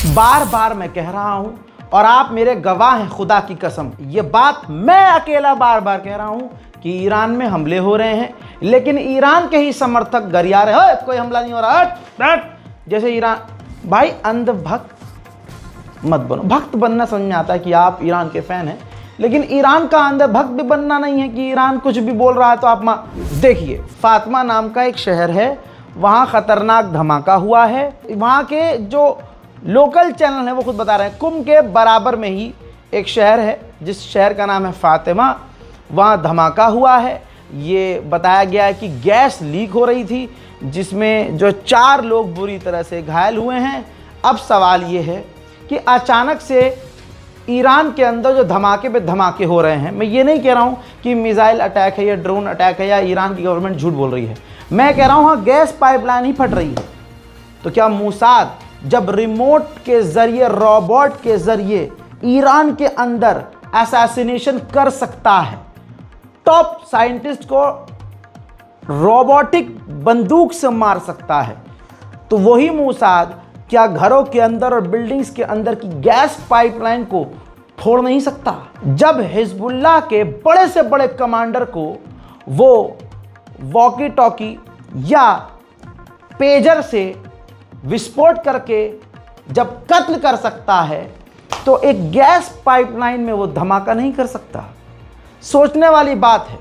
बार बार मैं कह रहा हूं और आप मेरे गवाह हैं, खुदा की कसम, ये बात मैं अकेला बार बार कह रहा हूं कि ईरान में हमले हो रहे हैं, लेकिन ईरान के ही समर्थक गरिया रहे हो कोई हमला नहीं हो रहा, हट जैसे ईरान। भाई अंधभक्त मत बनो। भक्त बनना समझ में आता है कि आप ईरान के फैन हैं, लेकिन ईरान का अंधभक्त भी बनना नहीं है कि ईरान कुछ भी बोल रहा है तो आप देखिए, फातिमा नाम का एक शहर है, वहाँ खतरनाक धमाका हुआ है। वहाँ के जो लोकल चैनल है वो खुद बता रहे हैं, कुम के बराबर में ही एक शहर है जिस शहर का नाम है फातिमा, वहाँ धमाका हुआ है। ये बताया गया है कि गैस लीक हो रही थी जिसमें जो 4 लोग बुरी तरह से घायल हुए हैं। अब सवाल ये है कि अचानक से ईरान के अंदर जो धमाके पे धमाके हो रहे हैं, मैं ये नहीं कह रहा हूँ कि मिसाइल अटैक है या ड्रोन अटैक है या ईरान की गवर्नमेंट झूठ बोल रही है, मैं कह रहा हूँ हाँ गैस पाइपलाइन ही फट रही है। तो क्या मोसाद जब रिमोट के जरिए, रोबोट के जरिए ईरान के अंदर असैसिनेशन कर सकता है, टॉप साइंटिस्ट को रोबोटिक बंदूक से मार सकता है, तो वही मोसाद क्या घरों के अंदर और बिल्डिंग्स के अंदर की गैस पाइपलाइन को फोड़ नहीं सकता? जब हिजबुल्लाह के बड़े से बड़े कमांडर को वो वॉकी टॉकी या पेजर से विस्फोट करके जब कत्ल कर सकता है, तो एक गैस पाइपलाइन में वो धमाका नहीं कर सकता? सोचने वाली बात है।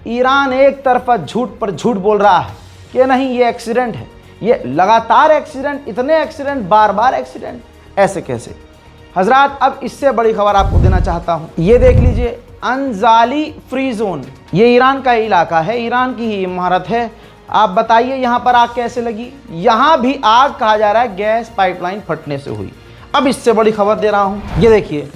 ईरान एक तरफा झूठ पर झूठ बोल रहा है कि नहीं ये एक्सीडेंट है, ये लगातार एक्सीडेंट, इतने एक्सीडेंट, बार बार एक्सीडेंट, ऐसे कैसे? हजरात, अब इससे बड़ी खबर आपको देना चाहता हूं, ये देख लीजिए, अनजाली फ्री जोन, ये ईरान का इलाका है, ईरान की ही इमारत है। आप बताइए यहाँ पर आग कैसे लगी? यहाँ भी आग कहा जा रहा है गैस पाइपलाइन फटने से हुई। अब इससे बड़ी खबर दे रहा हूँ, ये देखिए,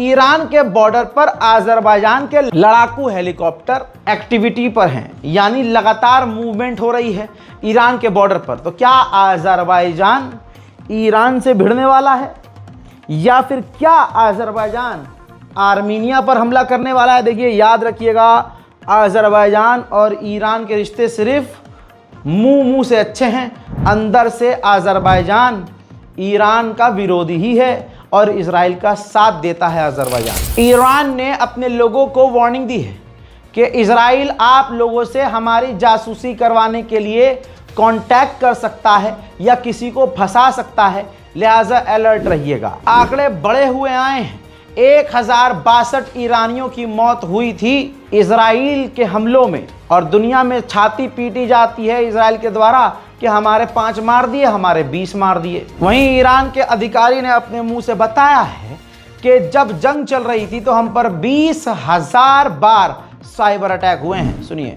ईरान के बॉर्डर पर अजरबैजान के लड़ाकू हेलीकॉप्टर एक्टिविटी पर हैं, यानी लगातार मूवमेंट हो रही है ईरान के बॉर्डर पर। तो क्या अजरबैजान ईरान से भिड़ने वाला है, या फिर क्या अजरबैजान आर्मीनिया पर हमला करने वाला है? देखिए, याद रखिएगा, अजरबैजान और ईरान के रिश्ते सिर्फ मुंह से अच्छे हैं, अंदर से अजरबैजान ईरान का विरोधी ही है और इजराइल का साथ देता है अजरबैजान। ईरान ने अपने लोगों को वार्निंग दी है कि इजराइल आप लोगों से हमारी जासूसी करवाने के लिए कांटेक्ट कर सकता है या किसी को फंसा सकता है, लिहाजा अलर्ट रहिएगा। आंकड़े बड़े हुए आए हैं, 1062 ईरानियों की मौत हुई थी इजराइल के हमलों में, और दुनिया में छाती पीटी जाती है इजराइल के द्वारा कि हमारे 5 मार दिए, हमारे 20 मार दिए। वहीं ईरान के अधिकारी ने अपने मुंह से बताया है कि जब जंग चल रही थी तो हम पर 20,000 बार साइबर अटैक हुए हैं। सुनिए,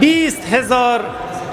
20,000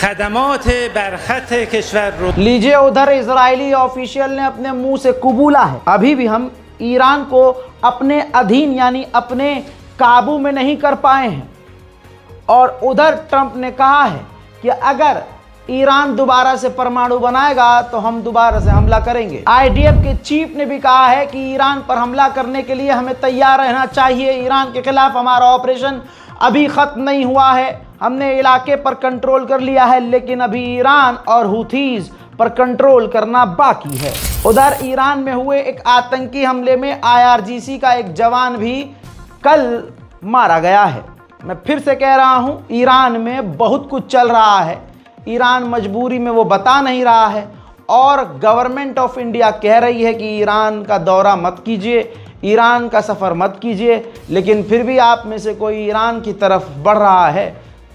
खदमात बरखत कश्वर रो। लीजिए, उधर इजरायली ऑफिशियल ने अपने मुंह से कबूला है, अभी भी हम ईरान को अपने अधीन यानी अपने काबू में नहीं कर पाए हैं। और उधर ट्रंप ने कहा है कि अगर ईरान दोबारा से परमाणु बनाएगा तो हम दोबारा से हमला करेंगे। आईडीएफ के चीफ ने भी कहा है कि ईरान पर हमला करने के लिए हमें तैयार रहना चाहिए। ईरान के खिलाफ हमारा ऑपरेशन अभी ख़त्म नहीं हुआ है, हमने इलाके पर कंट्रोल कर लिया है, लेकिन अभी ईरान और हुथीज पर कंट्रोल करना बाकी है। उधर ईरान में हुए एक आतंकी हमले में आईआरजीसी का एक जवान भी कल मारा गया है। मैं फिर से कह रहा हूं, ईरान में बहुत कुछ चल रहा है, ईरान मजबूरी में वो बता नहीं रहा है, और गवर्नमेंट ऑफ इंडिया कह रही है कि ईरान का दौरा मत कीजिए, ईरान का सफ़र मत कीजिए, लेकिन फिर भी आप में से कोई ईरान की तरफ बढ़ रहा है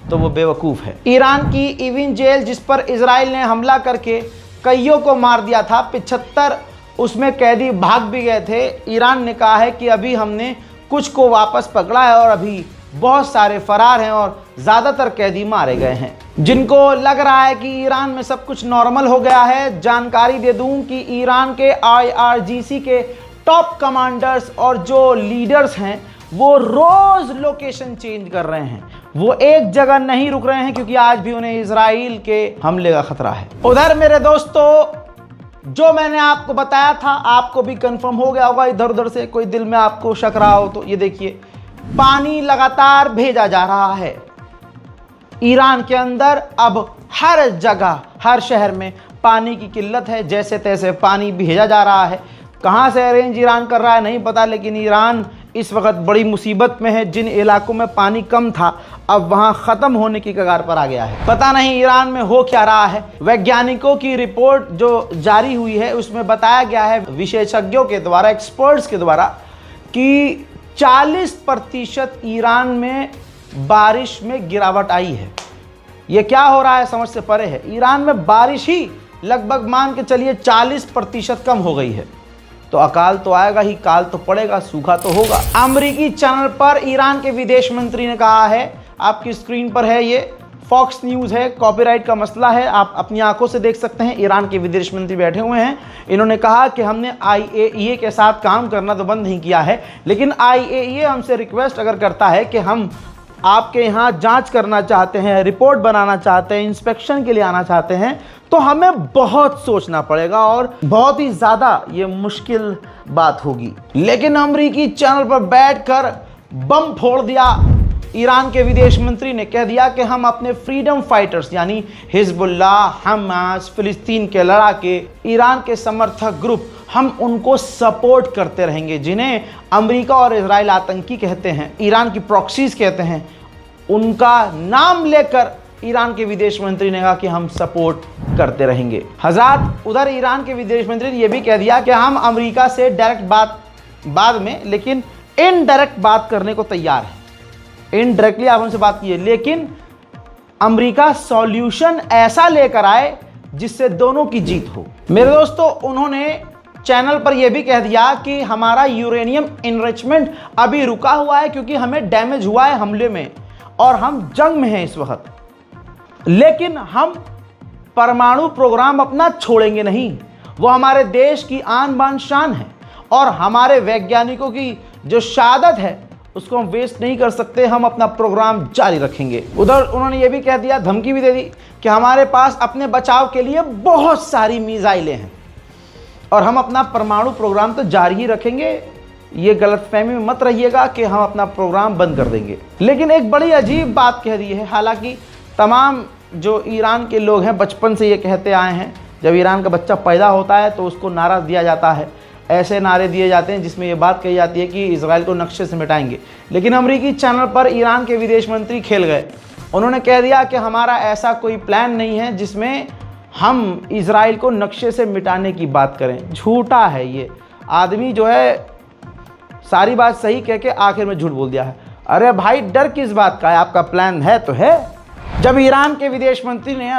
तो वो बेवकूफ़ है। ईरान की इविन जेल जिस पर इजराइल ने हमला करके कईयों को मार दिया था, 75 उसमें कैदी भाग भी गए थे। ईरान ने कहा है कि अभी हमने कुछ को वापस पकड़ा है और अभी बहुत सारे फरार हैं और ज़्यादातर कैदी मारे गए हैं। जिनको लग रहा है कि ईरान में सब कुछ नॉर्मल हो गया है, जानकारी दे दूं कि ईरान के IRGC के टॉप कमांडर्स और जो लीडर्स हैं वो रोज लोकेशन चेंज कर रहे हैं। वो एक जगह नहीं रुक रहे हैं क्योंकि आज भी उन्हें इजराइल के हमले का खतरा है। उधर मेरे दोस्तों, जो मैंने आपको बताया था आपको भी कंफर्म हो गया होगा, इधर उधर से कोई दिल में आपको शक रहा हो तो ये देखिए, पानी लगातार भेजा जा रहा है ईरान के अंदर। अब हर जगह, हर शहर में पानी की किल्लत है, जैसे तैसे पानी भेजा जा रहा है। कहां से अरेंज ईरान कर रहा है नहीं पता, लेकिन ईरान इस वक्त बड़ी मुसीबत में है। जिन इलाकों में पानी कम था अब वहां ख़त्म होने की कगार पर आ गया है। पता नहीं ईरान में हो क्या रहा है। वैज्ञानिकों की रिपोर्ट जो जारी हुई है उसमें बताया गया है विशेषज्ञों के द्वारा, एक्सपर्ट्स के द्वारा, कि 40% ईरान में बारिश में गिरावट आई है। ये क्या हो रहा है समझ से परे है। ईरान में बारिश ही लगभग मान के चलिए 40% कम हो गई है। तो अकाल तो आएगा ही, काल तो पड़ेगा, सूखा तो होगा। अमेरिकी चैनल पर ईरान के विदेश मंत्री ने कहा है, आपकी स्क्रीन पर है, ये फॉक्स न्यूज़ है, कॉपीराइट का मसला है, आप अपनी आंखों से देख सकते हैं। ईरान के विदेश मंत्री बैठे हुए हैं। इन्होंने कहा कि हमने IAEA के साथ काम करना तो बंद नहीं किया है, लेकिन IAEA हमसे रिक्वेस्ट अगर करता है कि हम आपके यहाँ जांच करना चाहते हैं, रिपोर्ट बनाना चाहते हैं, इंस्पेक्शन के लिए आना चाहते हैं, तो हमें बहुत सोचना पड़ेगा और बहुत ही ज़्यादा ये मुश्किल बात होगी। लेकिन अमेरिकी चैनल पर बैठकर बम फोड़ दिया ईरान के विदेश मंत्री ने। कह दिया कि हम अपने फ्रीडम फाइटर्स यानी हिजबुल्लाह, हमास, फिलिस्तीन के लड़ाके, ईरान के समर्थक ग्रुप, हम उनको सपोर्ट करते रहेंगे। जिन्हें अमेरिका और इजराइल आतंकी कहते हैं, ईरान की प्रॉक्सीज कहते हैं, उनका नाम लेकर ईरान के विदेश मंत्री ने कहा कि हम सपोर्ट करते रहेंगे। हज़रात, उधर ईरान के विदेश मंत्री ने यह भी कह दिया कि हम अमेरिका से डायरेक्ट बात बाद में, लेकिन इनडायरेक्ट बात करने को तैयार है। इनडायरेक्टली आप हमसे बात कीजिए, लेकिन अमेरिका सॉल्यूशन ऐसा लेकर आए जिससे दोनों की जीत हो। मेरे दोस्तों, उन्होंने चैनल पर यह भी कह दिया कि हमारा यूरेनियम इनरिचमेंट अभी रुका हुआ है क्योंकि हमें डैमेज हुआ है हमले में और हम जंग में हैं इस वक्त, लेकिन हम परमाणु प्रोग्राम अपना छोड़ेंगे नहीं। वो हमारे देश की आन बान शान है और हमारे वैज्ञानिकों की जो शहादत है उसको हम वेस्ट नहीं कर सकते। हम अपना प्रोग्राम जारी रखेंगे। उधर उन्होंने ये भी कह दिया, धमकी भी दे दी कि हमारे पास अपने बचाव के लिए बहुत सारी मिसाइलें हैं और हम अपना परमाणु प्रोग्राम तो जारी ही रखेंगे। ये गलतफहमी में मत रहिएगा कि हम अपना प्रोग्राम बंद कर देंगे। लेकिन एक बड़ी अजीब बात कह दी है। हालांकि तमाम जो ईरान के लोग हैं बचपन से ये कहते आए हैं, जब ईरान का बच्चा पैदा होता है तो उसको नारा दिया जाता है, ऐसे नारे दिए जाते हैं जिसमें ये बात कही जाती है कि इजराइल को नक्शे से मिटाएंगे। लेकिन अमेरिकी चैनल पर ईरान के विदेश मंत्री खेल गए। उन्होंने कह दिया कि हमारा ऐसा कोई प्लान नहीं है जिसमें हम इजराइल को नक्शे से मिटाने की बात करें। झूठा है ये आदमी, जो है सारी बात सही कह के आखिर में झूठ बोल दिया है। अरे भाई, डर किस बात का है? आपका प्लान है तो है। जब ईरान के विदेश मंत्री ने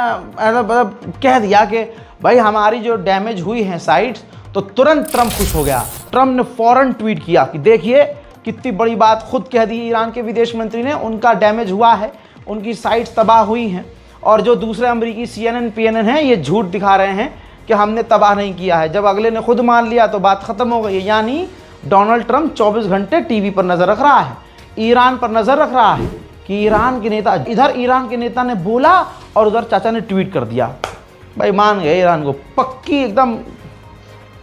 कह दिया कि भाई हमारी जो डैमेज हुई हैं साइट्स, तो तुरंत ट्रंप खुश हो गया। ट्रंप ने फौरन ट्वीट किया कि देखिए कितनी बड़ी बात खुद कह दी ईरान के विदेश मंत्री ने, उनका डैमेज हुआ है, उनकी साइट्स तबाह हुई हैं। और जो दूसरे अमेरिकी CNN, PNN हैं, ये झूठ दिखा रहे हैं कि हमने तबाह नहीं किया है। जब अगले ने खुद मान लिया तो बात ख़त्म हो गई। यानी डोनाल्ड ट्रंप 24 घंटे टीवी पर नज़र रख रहा है, ईरान पर नज़र रख रहा है कि ईरान के नेता, इधर ईरान के नेता ने बोला और उधर चाचा ने ट्वीट कर दिया। भाई मान गए ईरान को, पक्की एकदम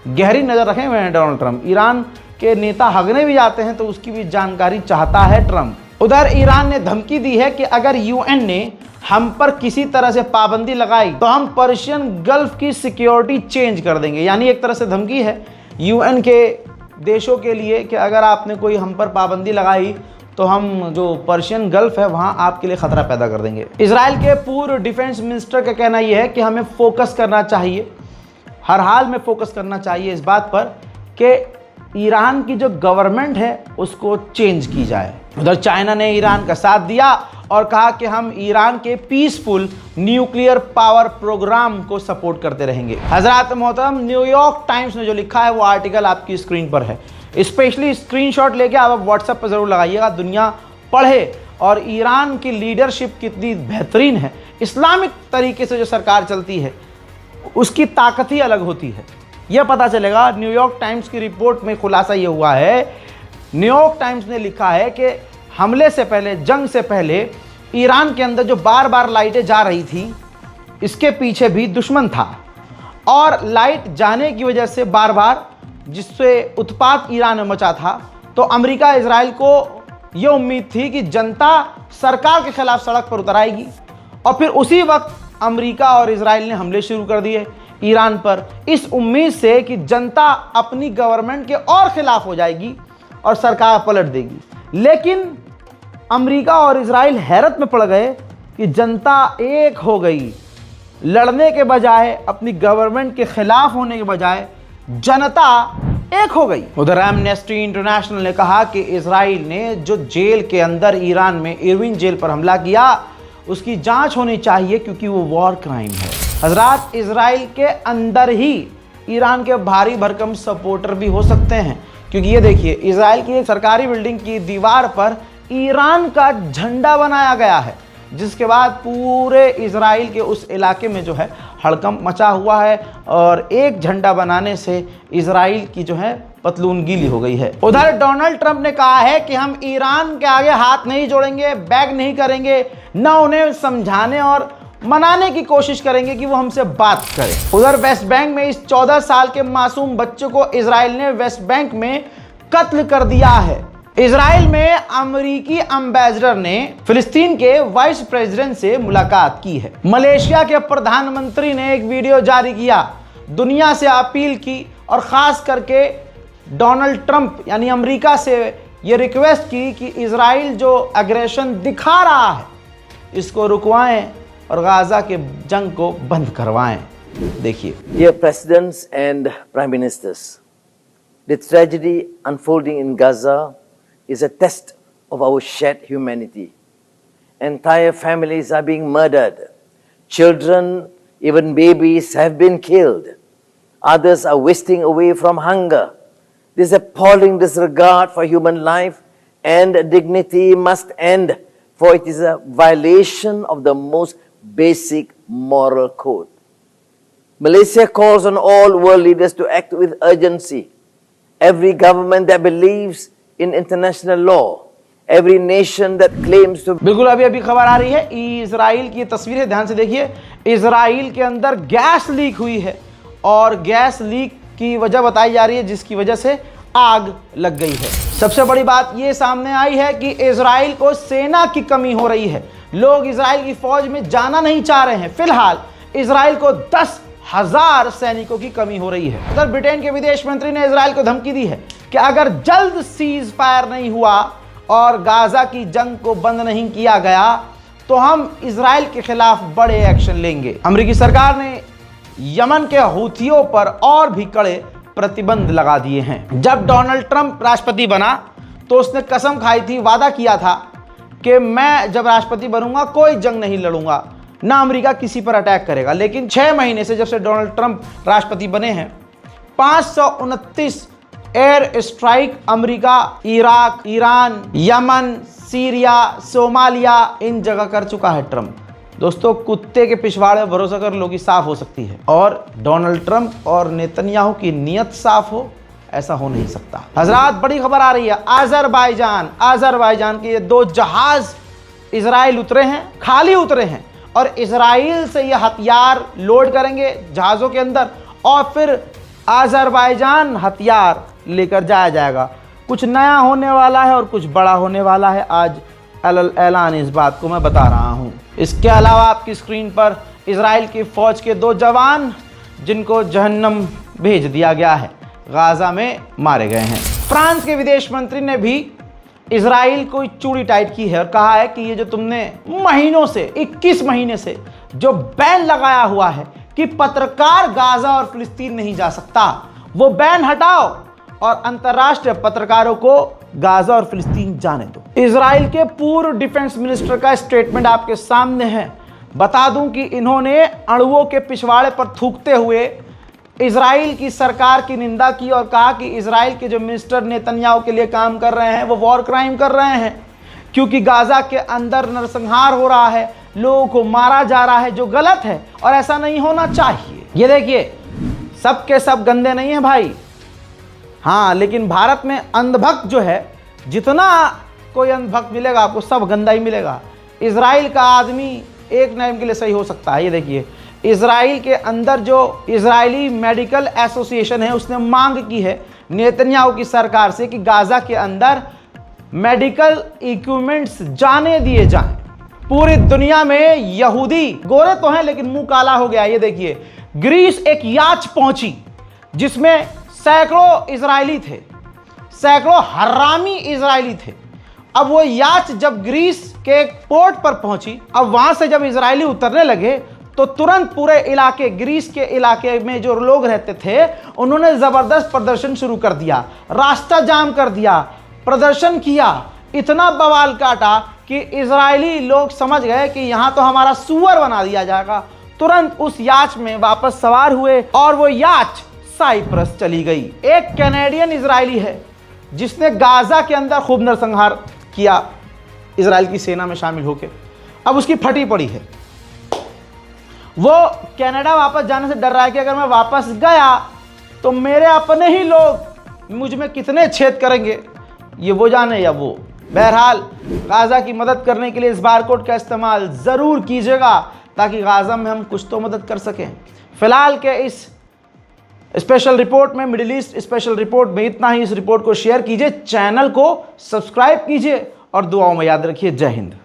गहरी नज़र रखे हुए हैं डोनाल्ड ट्रंप। ईरान के नेता हगने भी जाते हैं तो उसकी भी जानकारी चाहता है ट्रंप। उधर ईरान ने धमकी दी है कि अगर UN ने हम पर किसी तरह से पाबंदी लगाई तो हम पर्शियन गल्फ की सिक्योरिटी चेंज कर देंगे। यानी एक तरह से धमकी है UN के देशों के लिए कि अगर आपने कोई हम पर पाबंदी लगाई तो हम जो पर्शियन गल्फ है वहाँ आपके लिए ख़तरा पैदा कर देंगे। इजराइल के पूर्व डिफेंस मिनिस्टर का कहना यह है कि हमें फोकस करना चाहिए, हर हाल में फोकस करना चाहिए इस बात पर कि ईरान की जो गवर्नमेंट है उसको चेंज की जाए। उधर चाइना ने ईरान का साथ दिया और कहा कि हम ईरान के पीसफुल न्यूक्लियर पावर प्रोग्राम को सपोर्ट करते रहेंगे। हजरात मोहतरम, न्यूयॉर्क टाइम्स ने जो लिखा है वो आर्टिकल आपकी स्क्रीन पर है। स्पेशली स्क्रीनशॉट लेके आप व्हाट्सएप पर ज़रूर लगाइएगा, दुनिया पढ़े और ईरान की लीडरशिप कितनी बेहतरीन है, इस्लामिक तरीके से जो सरकार चलती है उसकी ताकत ही अलग होती है। यह पता चलेगा। न्यूयॉर्क टाइम्स की रिपोर्ट में खुलासा ये हुआ है, न्यूयॉर्क टाइम्स ने लिखा है कि हमले से पहले, जंग से पहले ईरान के अंदर जो बार बार लाइटें जा रही थी, इसके पीछे भी दुश्मन था और लाइट जाने की वजह से बार बार, जिससे उत्पात ईरान में मचा था, तो अमेरिका इजराइल को यह उम्मीद थी कि जनता सरकार के खिलाफ सड़क पर उतर आएगी और फिर उसी वक्त अमेरिका और इजराइल ने हमले शुरू कर दिए ईरान पर, इस उम्मीद से कि जनता अपनी गवर्नमेंट के और खिलाफ हो जाएगी और सरकार पलट देगी। लेकिन अमेरिका और इजराइल हैरत में पड़ गए कि जनता एक हो गई। लड़ने के बजाय, अपनी गवर्नमेंट के खिलाफ होने के बजाय जनता एक हो गई। उधर एमनेस्टी इंटरनेशनल ने कहा कि इजराइल ने जो जेल के अंदर ईरान में इरविन जेल पर हमला किया, उसकी जांच होनी चाहिए क्योंकि वो वॉर क्राइम है। हजरात, इजराइल के अंदर ही ईरान के भारी भरकम सपोर्टर भी हो सकते हैं, क्योंकि ये देखिए, इजराइल की एक सरकारी बिल्डिंग की दीवार पर ईरान का झंडा बनाया गया है, जिसके बाद पूरे इजराइल के उस इलाके में जो है हड़कंप मचा हुआ है और एक झंडा बनाने से इजराइल की जो है पतलून गीली हो गई है। उधर डोनाल्ड ट्रंप ने कहा है कि हम ईरान के आगे हाथ नहीं जोड़ेंगे, बैग नहीं करेंगे, न उन्हें समझाने और मनाने की कोशिश करेंगे कि वो हमसे बात करें। उधर वेस्ट बैंक में इस 14 साल के मासूम बच्चे को इजराइल ने वेस्ट बैंक में कत्ल कर दिया है। इजराइल में अमेरिकी एम्बेसडर ने फिलिस्तीन के वाइस प्रेसिडेंट से मुलाकात की है। मलेशिया के प्रधानमंत्री ने एक वीडियो जारी किया, दुनिया से अपील की और खास करके डोनाल्ड ट्रंप यानी अमेरिका से ये रिक्वेस्ट की कि इजराइल जो एग्रेशन दिखा रहा है इसको रुकवाएं और गाजा के जंग को बंद करवाएं। देखिए, Dear Presidents and Prime Ministers, the tragedy unfolding in Gaza is a test of our shared humanity. Entire families are being murdered. Children, even babies, have been killed. Others are wasting away from hunger. This appalling disregard for human life and dignity must end, for it is a violation of the most basic moral code. Malaysia calls on all world leaders to act with urgency. Every government that believes in international law, every nation that claims to... बिल्कुल अभी खबर आ रही है, Israel की तस्वीरें ध्यान से देखिए। इजराइल के अंदर गैस लीक हुई है और गैस लीक की वजह बताई जा रही है, जिसकी वजह से आग लग गई है। सबसे बड़ी बात ये सामने आई है कि इजराइल को सेना की कमी हो रही है। लोग इजराइल की फौज में जाना नहीं चाह रहे हैं। फिलहाल इजराइल को 10,000 सैनिकों की कमी हो रही है। उधर ब्रिटेन के विदेश मंत्री ने इजराइल को धमकी दी है कि अगर जल्द सीज फायर नहीं हुआ और गाजा की जंग को बंद नहीं किया गया तो हम इजराइल के खिलाफ बड़े एक्शन लेंगे। अमेरिकी सरकार ने यमन के हूथियों पर और भी कड़े प्रतिबंध लगा दिए हैं। जब डोनाल्ड ट्रंप राष्ट्रपति बना तो उसने कसम खाई थी, वादा किया था कि मैं जब राष्ट्रपति बनूंगा कोई जंग नहीं लड़ूंगा, ना अमेरिका किसी पर अटैक करेगा। लेकिन 6 महीने से, जब से डोनाल्ड ट्रंप राष्ट्रपति बने हैं, 529 air strike America Iraq, Iran, Yemen, Syria, Somalia इन जगह कर चुका है ट्रंप। दोस्तों, कुत्ते के पिछवाड़े भरोसा कर लो कि साफ हो सकती है, और डोनाल्ड ट्रंप और नेतन्याहू की नीयत साफ हो, ऐसा हो नहीं सकता। हजरात, बड़ी खबर आ रही है। अजरबैजान के ये 2 जहाज इजराइल उतरे हैं, खाली उतरे हैं, और इजराइल से ये हथियार लोड करेंगे जहाज़ों के अंदर और फिर अजरबैजान हथियार लेकर जाया जाएगा। कुछ नया होने वाला है और कुछ बड़ा होने वाला है। आज ऐलान इस बात को मैं बता रहा हूँ। इसके अलावा आपकी स्क्रीन पर इजराइल की फौज के 2 जवान जिनको जहन्नम भेज दिया गया है, गाजा में मारे गए हैं। फ्रांस के विदेश मंत्री ने भी इजराइल को चूड़ी टाइट की है और कहा है कि ये जो तुमने महीनों से, 21 महीने से जो बैन लगाया हुआ है कि पत्रकार गाजा और फिलिस्तीन नहीं जा सकता, वो बैन हटाओ और अंतर्राष्ट्रीय पत्रकारों को गाजा और फिलिस्तीन जाने दो। इजराइल के पूर्व डिफेंस मिनिस्टर का स्टेटमेंट आपके सामने है। बता दूं कि इन्होंने अणुओं के पिछवाड़े पर थूकते हुए इजराइल की सरकार की निंदा की और कहा कि इजराइल के जो मिनिस्टर नेतन्याहू के लिए काम कर रहे हैं वो वॉर क्राइम कर रहे हैं। क्योंकि गाज़ा के अंदर नरसंहार हो रहा है, लोगों को मारा जा रहा है, जो गलत है और ऐसा नहीं होना चाहिए। ये देखिए, सब के सब गंदे नहीं हैं भाई, हाँ, लेकिन भारत में अंधभक्त जो है, जितना कोई अंधभक्त मिलेगा आपको सब गंदा ही मिलेगा। इजराइल का आदमी एक टाइम के लिए सही हो सकता है। ये देखिए, इजराइल के अंदर जो इजरायली मेडिकल एसोसिएशन है उसने मांग की है नेतन्याहू की सरकार से कि गाज़ा के अंदर मेडिकल इक्विपमेंट्स जाने दिए जाएं। पूरी दुनिया में यहूदी गोरे तो हैं लेकिन मुंह काला हो गया। ये देखिए, ग्रीस एक याच पहुंची जिसमें सैकड़ों इजरायली थे, सैकड़ों हरामी इजरायली थे। अब वो याच जब ग्रीस के एक पोर्ट पर पहुंची, अब वहां से जब इजरायली उतरने लगे तो तुरंत पूरे इलाके, ग्रीस के इलाके में जो लोग रहते थे उन्होंने जबरदस्त प्रदर्शन शुरू कर दिया, रास्ता जाम कर दिया, प्रदर्शन किया, इतना बवाल काटा कि इजरायली लोग समझ गए कि यहां तो हमारा सुअर बना दिया जाएगा। तुरंत उस याच में वापस सवार हुए और वो याच साइप्रस चली गई। एक कैनेडियन इजरायली है जिसने गाज़ा के अंदर खूब नरसंहार किया इजराइल की सेना में शामिल होकर, अब उसकी फटी पड़ी है। वो कनाडा वापस जाने से डर रहा है कि अगर मैं वापस गया तो मेरे अपने ही लोग मुझ में कितने छेद करेंगे, ये वो जाने या वो। बहरहाल, गाज़ा की मदद करने के लिए इस बारकोड का इस्तेमाल ज़रूर कीजिएगा ताकि गाज़ा में हम कुछ तो मदद कर सकें। फिलहाल के इस स्पेशल रिपोर्ट में, मिडिल ईस्ट स्पेशल रिपोर्ट में इतना ही। इस रिपोर्ट को शेयर कीजिए, चैनल को सब्सक्राइब कीजिए और दुआओं में याद रखिए। जय हिंद।